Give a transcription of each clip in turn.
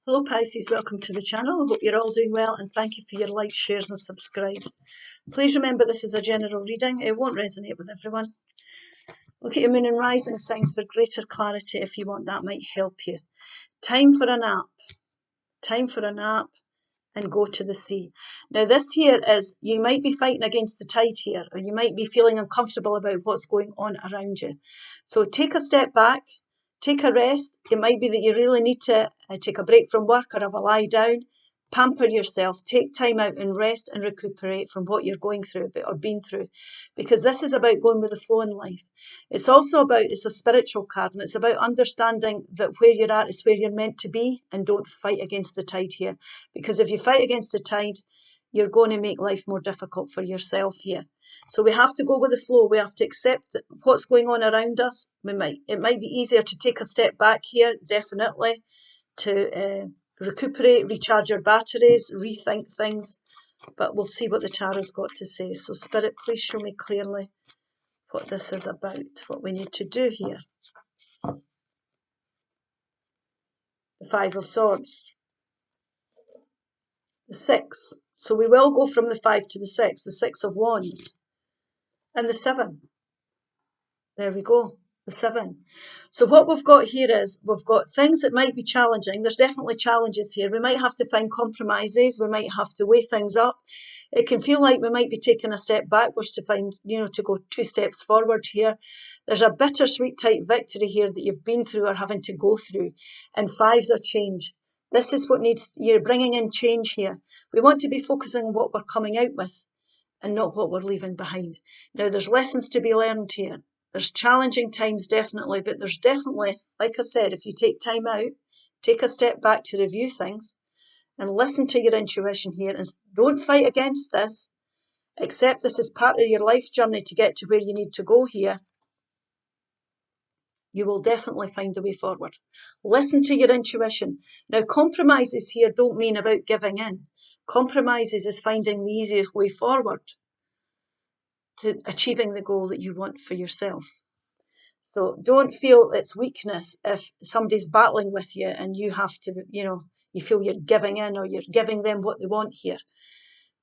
Hello Pisces, welcome to the channel. I hope you're all doing well and thank you for your likes, shares and subscribes. Please remember this is a general reading. It won't resonate with everyone. Look at your moon and rising signs for greater clarity if you want. That might help you. Time for a nap. Time for a nap and go to the sea. Now this here is, you might be fighting against the tide here, or you might be feeling uncomfortable about what's going on around you. So take a step back. Take a rest. It might be that you really need to take a break from work or have a lie down. Pamper yourself. Take time out and rest and recuperate from what you're going through or been through. Because this is about going with the flow in life. It's also about, it's a spiritual card, and it's about understanding that where you're at is where you're meant to be, and don't fight against the tide here. Because if you fight against the tide, you're going to make life more difficult for yourself here. So we have to go with the flow. We have to accept what's going on around us. It might be easier to take a step back here, definitely, to recuperate, recharge your batteries, rethink things. But we'll see what the tarot's got to say. So Spirit, please show me clearly what this is about, what we need to do here. The Five of Swords. The Six. So we will go from the Five to the Six. The Six of Wands. And the Seven. There we go, the Seven. So what we've got here is, we've got things that might be challenging. There's definitely challenges here. We might have to find compromises. We might have to weigh things up. It can feel like we might be taking a step backwards to find, to go 2 steps forward here. There's a bittersweet type victory here that you've been through or having to go through. And fives are change. This is what needs, you're bringing in change here. We want to be focusing on what we're coming out with and not what we're leaving behind. Now, there's lessons to be learned here. There's challenging times, definitely, but there's definitely, like I said, if you take time out, take a step back to review things and listen to your intuition here, and don't fight against this. Accept this as part of your life journey to get to where you need to go here. You will definitely find a way forward. Listen to your intuition. Now, compromises here don't mean about giving in. Compromises is finding the easiest way forward to achieving the goal that you want for yourself. So don't feel it's weakness if somebody's battling with you and you have to, you feel you're giving in or you're giving them what they want here.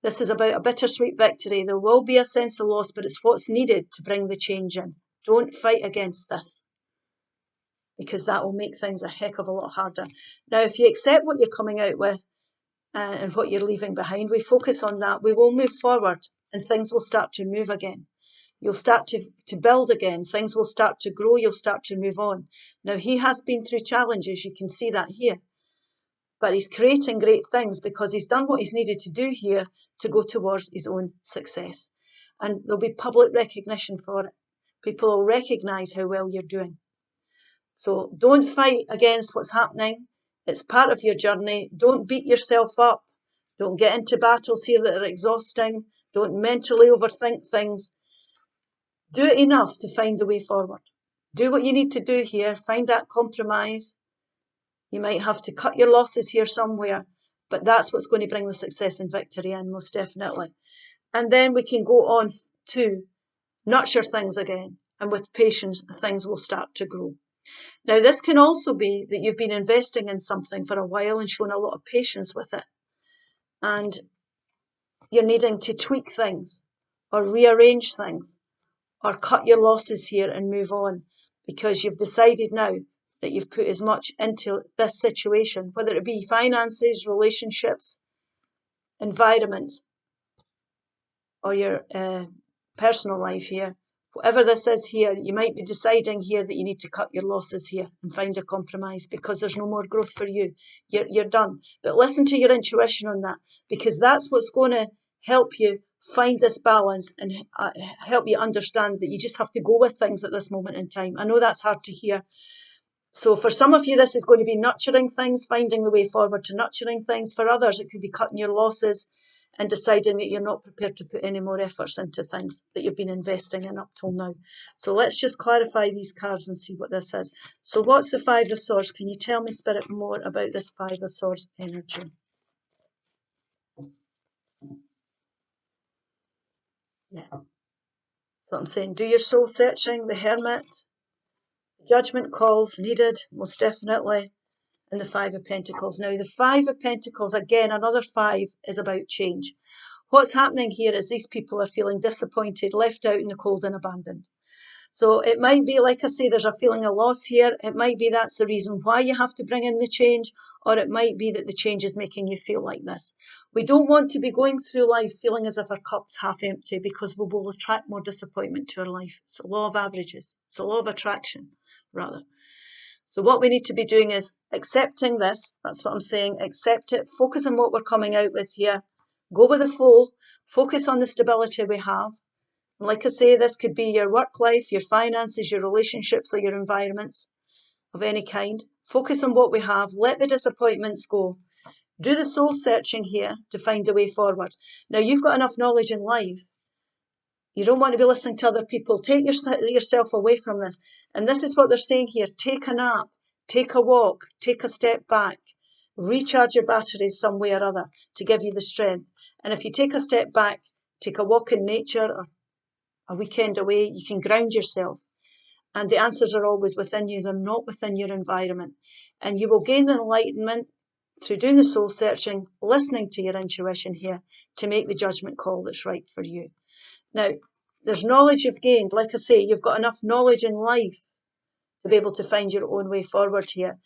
This is about a bittersweet victory. There will be a sense of loss, but it's what's needed to bring the change in. Don't fight against this, because that will make things a heck of a lot harder. Now, if you accept what you're coming out with and what you're leaving behind, we focus on that, we will move forward and things will start to move again. You'll start to build again. Things will start to grow. You'll start to move on. Now, he has been through challenges. You can see that here. But he's creating great things because he's done what he's needed to do here to go towards his own success. And there'll be public recognition for it. People will recognise how well you're doing. So don't fight against what's happening. It's part of your journey. Don't beat yourself up. Don't get into battles here that are exhausting. Don't mentally overthink things. Do it enough to find the way forward. Do what you need to do here. Find that compromise. You might have to cut your losses here somewhere, but that's what's going to bring the success and victory in, most definitely. And then we can go on to nurture things again. And with patience, things will start to grow. Now, this can also be that you've been investing in something for a while and shown a lot of patience with it. And you're needing to tweak things or rearrange things, or cut your losses here and move on, because you've decided now that you've put as much into this situation, whether it be finances, relationships, environments, or your personal life here. Whatever this is here, you might be deciding here that you need to cut your losses here and find a compromise because there's no more growth for you. You're done. But listen to your intuition on that, because that's what's going to help you find this balance and help you understand that you just have to go with things at this moment in time. I know that's hard to hear. So for some of you, this is going to be nurturing things, finding the way forward to nurturing things. For others, it could be cutting your losses and deciding that you're not prepared to put any more efforts into things that you've been investing in up till now. So let's just clarify these cards and see what this is. So what's the Five of Swords? Can you tell me, Spirit, more about this Five of Swords energy? Yeah. So I'm saying, do your soul searching, the Hermit, judgment calls needed, most definitely. and the Five of Pentacles. Now, the Five of Pentacles, again, another five, is about change. What's happening here is these people are feeling disappointed, left out in the cold and abandoned. So it might be, like I say, there's a feeling of loss here. It might be that's the reason why you have to bring in the change, or it might be that the change is making you feel like this. We don't want to be going through life feeling as if our cup's half empty, because we will attract more disappointment to our life. It's a law of averages. It's a law of attraction, rather. So what we need to be doing is accepting this. That's what I'm saying. Accept it. Focus on what we're coming out with here. Go with the flow. Focus on the stability we have. And like I say, this could be your work life, your finances, your relationships, or your environments of any kind. Focus on what we have. Let the disappointments go. Do the soul searching here to find the way forward. Now, you've got enough knowledge in life. You don't want to be listening to other people. Take yourself away from this. And this is what they're saying here. Take a nap. Take a walk. Take a step back. Recharge your batteries some way or other to give you the strength. And if you take a step back, take a walk in nature or a weekend away, you can ground yourself. And the answers are always within you. They're not within your environment. And you will gain enlightenment through doing the soul searching, listening to your intuition here to make the judgment call that's right for you. Now, there's knowledge you've gained. Like I say, you've got enough knowledge in life to be able to find your own way forward here.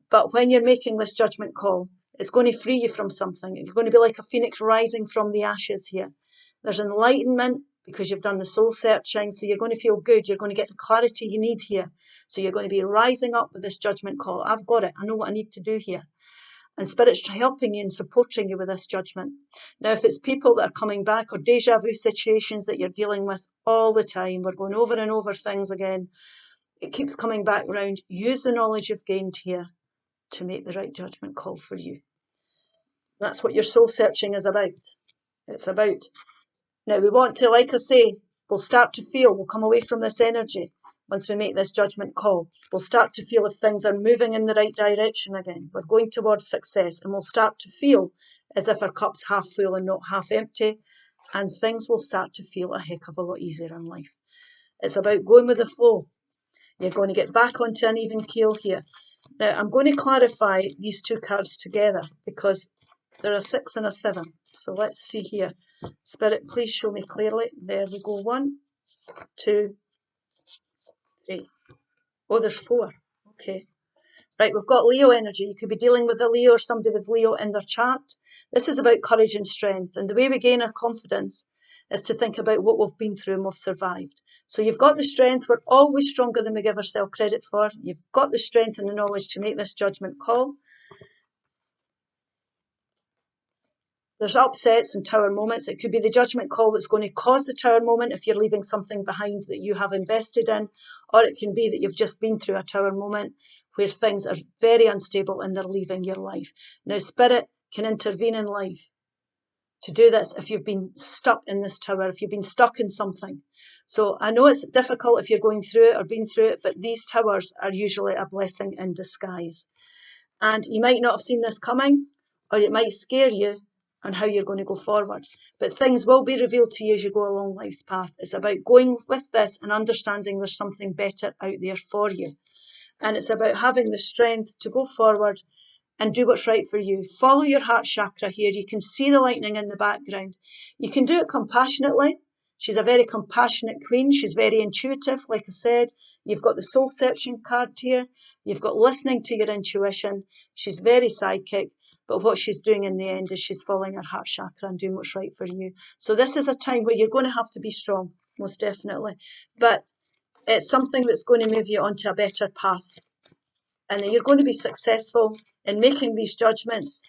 But when you're making this judgment call, it's going to free you from something. You're going to be like a phoenix rising from the ashes here. There's enlightenment because you've done the soul searching, so you're going to feel good. You're going to get the clarity you need here. So you're going to be rising up with this judgment call. I've got it. I know what I need to do here. And Spirit's helping you and supporting you with this judgment. Now, if it's people that are coming back or deja vu situations that you're dealing with all the time, we're going over and over things again, it keeps coming back around. Use the knowledge you've gained here to make the right judgment call for you. That's what your soul searching is about. It's about. Now, we want to, like I say, we'll start to feel, we'll come away from this energy. Once we make this judgment call, we'll start to feel if things are moving in the right direction again. We're going towards success, and we'll start to feel as if our cup's half full and not half empty, and things will start to feel a heck of a lot easier in life. It's about going with the flow. You're going to get back onto an even keel here. Now, I'm going to clarify these two cards together because they're a 6 and a 7. So let's see here. Spirit, please show me clearly. There we go. 1, 2, 3. Oh, there's 4. Okay. Right, we've got Leo energy. You could be dealing with a Leo or somebody with Leo in their chart. This is about courage and strength. And the way we gain our confidence is to think about what we've been through and we've survived. So you've got the strength. We're always stronger than we give ourselves credit for. You've got the strength and the knowledge to make this judgment call. There's upsets and tower moments. It could be the judgment call that's going to cause the tower moment if you're leaving something behind that you have invested in, or it can be that you've just been through a tower moment where things are very unstable and they're leaving your life. Now, Spirit can intervene in life to do this if you've been stuck in this tower, if you've been stuck in something. So I know it's difficult if you're going through it or been through it, but these towers are usually a blessing in disguise. And you might not have seen this coming, or it might scare you on how you're going to go forward. But things will be revealed to you as you go along life's path. It's about going with this and understanding there's something better out there for you. And it's about having the strength to go forward and do what's right for you. Follow your heart chakra here. You can see the lightning in the background. You can do it compassionately. She's a very compassionate queen. She's very intuitive, like I said. You've got the soul searching card here. You've got listening to your intuition. She's very psychic. But what she's doing in the end is she's following her heart chakra and doing what's right for you. So this is a time where you're going to have to be strong, most definitely. But it's something that's going to move you onto a better path. And you're going to be successful in making these judgments.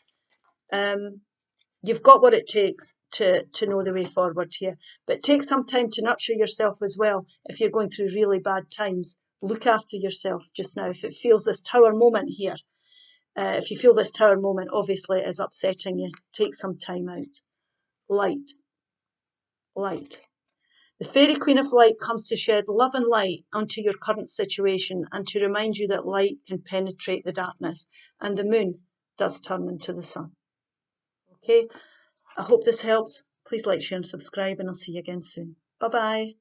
You've got what it takes to know the way forward here. But take some time to nurture yourself as well. If you're going through really bad times, look after yourself just now. If it feels this tower moment here, if you feel this tower moment obviously is upsetting you, take some time out. Light. Light. The Fairy Queen of Light comes to shed love and light onto your current situation and to remind you that light can penetrate the darkness and the moon does turn into the sun. Okay, I hope this helps. Please like, share and subscribe, and I'll see you again soon. Bye-bye.